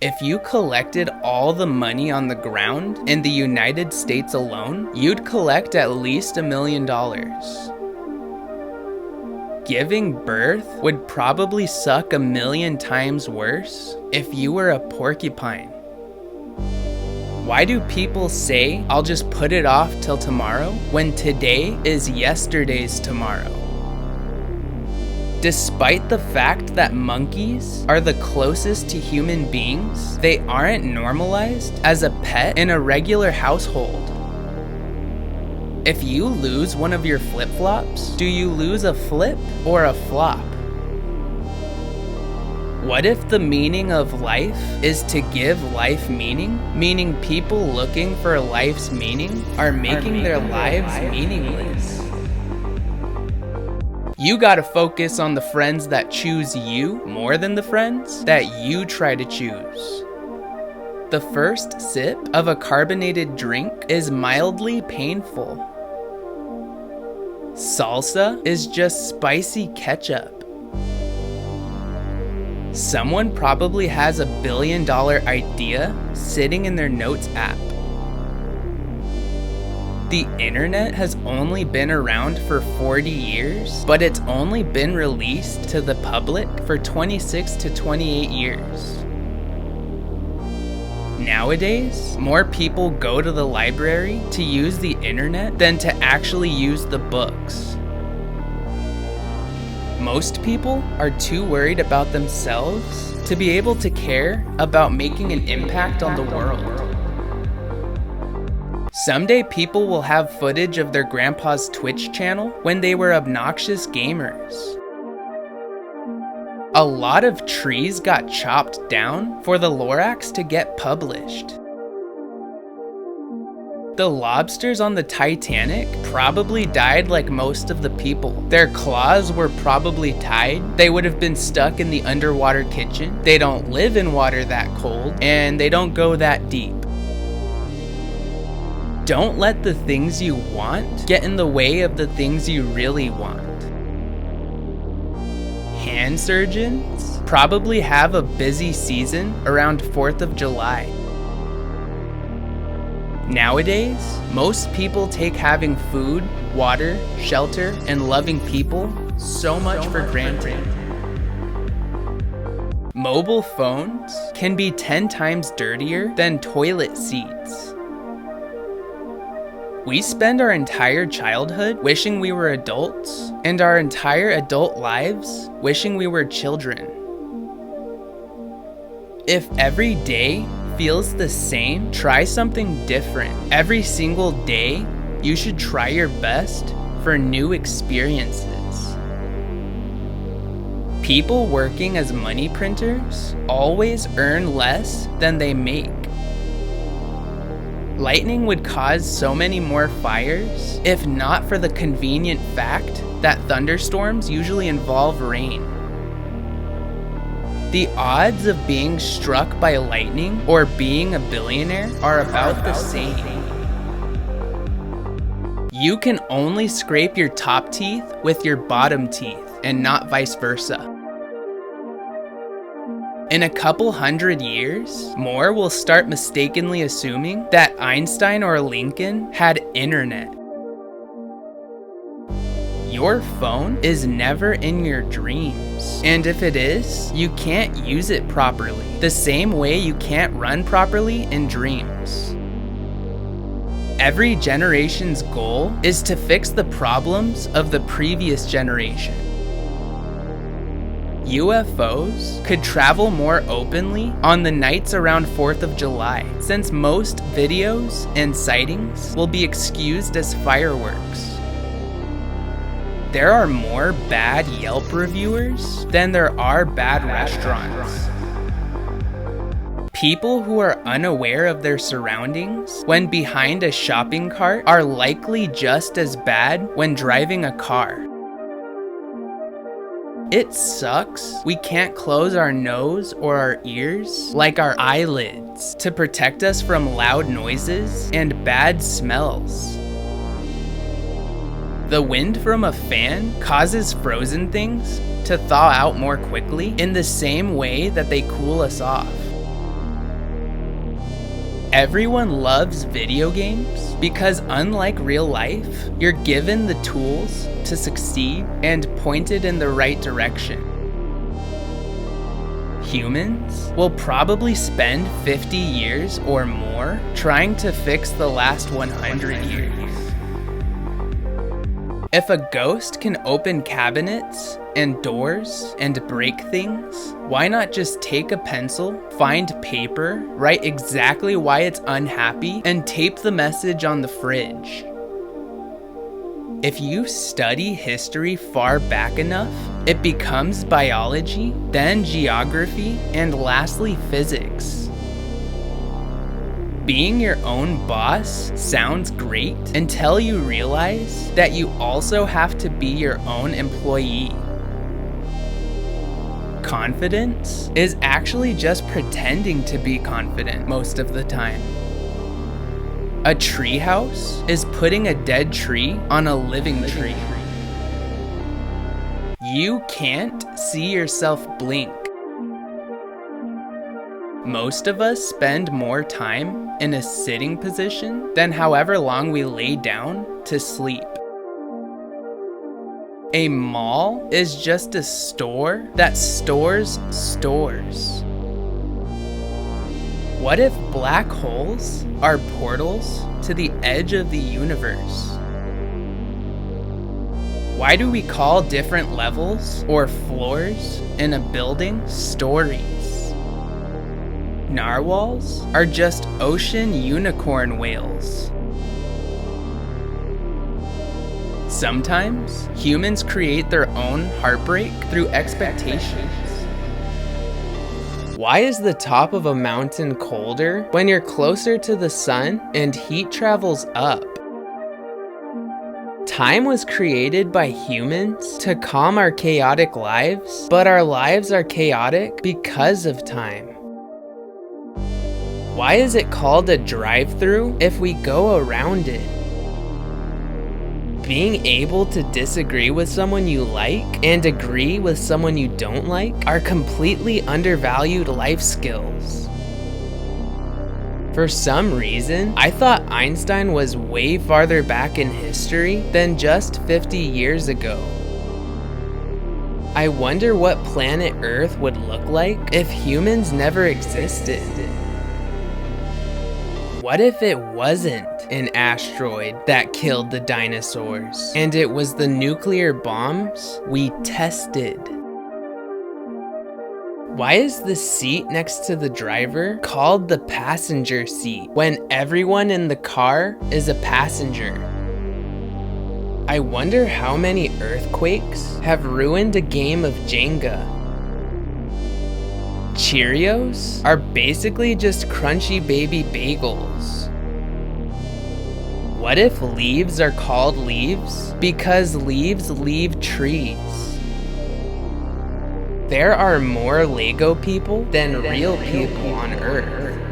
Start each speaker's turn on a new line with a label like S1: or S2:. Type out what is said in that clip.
S1: If you collected all the money on the ground in the United States alone, you'd collect at least $1 million. Giving birth would probably suck 1,000,000 times worse if you were a porcupine. Why do people say, "I'll just put it off till tomorrow," when today is yesterday's tomorrow? Despite the fact that monkeys are the closest to human beings, they aren't normalized as a pet in a regular household. If you lose one of your flip-flops, do you lose a flip or a flop? What if the meaning of life is to give life meaning, meaning people looking for life's meaning are making their lives meaningless? You gotta focus on the friends that choose you more than the friends that you try to choose. The first sip of a carbonated drink is mildly painful. Salsa is just spicy ketchup. Someone probably has $1 billion idea sitting in their notes app. The internet has only been around for 40 years, but it's only been released to the public for 26 to 28 years. Nowadays, more people go to the library to use the internet than to actually use the books. Most people are too worried about themselves to be able to care about making an impact on the world. Someday people will have footage of their grandpa's Twitch channel when they were obnoxious gamers. A lot of trees got chopped down for the Lorax to get published. The lobsters on the Titanic probably died like most of the people. Their claws were probably tied. They would have been stuck in the underwater kitchen. They don't live in water that cold, and they don't go that deep. Don't let the things you want get in the way of the things you really want. Hand surgeons probably have a busy season around 4th of July. Nowadays, most people take having food, water, shelter, and loving people so much for granted. Mobile phones can be 10 times dirtier than toilet seats. We spend our entire childhood wishing we were adults, and our entire adult lives wishing we were children. If every day feels the same, try something different. Every single day, you should try your best for new experiences. People working as money printers always earn less than they make. Lightning would cause so many more fires if not for the convenient fact that thunderstorms usually involve rain. The odds of being struck by lightning or being a billionaire are about the same. You can only scrape your top teeth with your bottom teeth and not vice versa. In a couple hundred years, more will start mistakenly assuming that Einstein or Lincoln had internet. Your phone is never in your dreams, and if it is, you can't use it properly, the same way you can't run properly in dreams. Every generation's goal is to fix the problems of the previous generation. UFOs could travel more openly on the nights around 4th of July, since most videos and sightings will be excused as fireworks. There are more bad Yelp reviewers than there are bad restaurants. People who are unaware of their surroundings when behind a shopping cart are likely just as bad when driving a car. It sucks we can't close our nose or our ears like our eyelids to protect us from loud noises and bad smells. The wind from a fan causes frozen things to thaw out more quickly in the same way that they cool us off. Everyone loves video games because, unlike real life, you're given the tools to succeed and pointed in the right direction. Humans will probably spend 50 years or more trying to fix the last 100 years. If a ghost can open cabinets and doors and break things, why not just take a pencil, find paper, write exactly why it's unhappy, and tape the message on the fridge? If you study history far back enough, it becomes biology, then geography, and lastly physics. Being your own boss sounds great until you realize that you also have to be your own employee. Confidence is actually just pretending to be confident most of the time. A treehouse is putting a dead tree on a living tree. You can't see yourself blink. Most of us spend more time in a sitting position than however long we lay down to sleep. A mall is just a store that stores stores. What if black holes are portals to the edge of the universe? Why do we call different levels or floors in a building stories? Narwhals are just ocean unicorn whales. Sometimes humans create their own heartbreak through expectations. Why is the top of a mountain colder when you're closer to the sun and heat travels up? Time was created by humans to calm our chaotic lives, but our lives are chaotic because of time. Why is it called a drive-through if we go around it? Being able to disagree with someone you like and agree with someone you don't like are completely undervalued life skills. For some reason, I thought Einstein was way farther back in history than just 50 years ago. I wonder what planet Earth would look like if humans never existed. What if it wasn't an asteroid that killed the dinosaurs, and it was the nuclear bombs we tested? Why is the seat next to the driver called the passenger seat when everyone in the car is a passenger? I wonder how many earthquakes have ruined a game of Jenga. Cheerios are basically just crunchy baby bagels. What if leaves are called leaves because leaves leave trees? There are more Lego people than real people on Earth.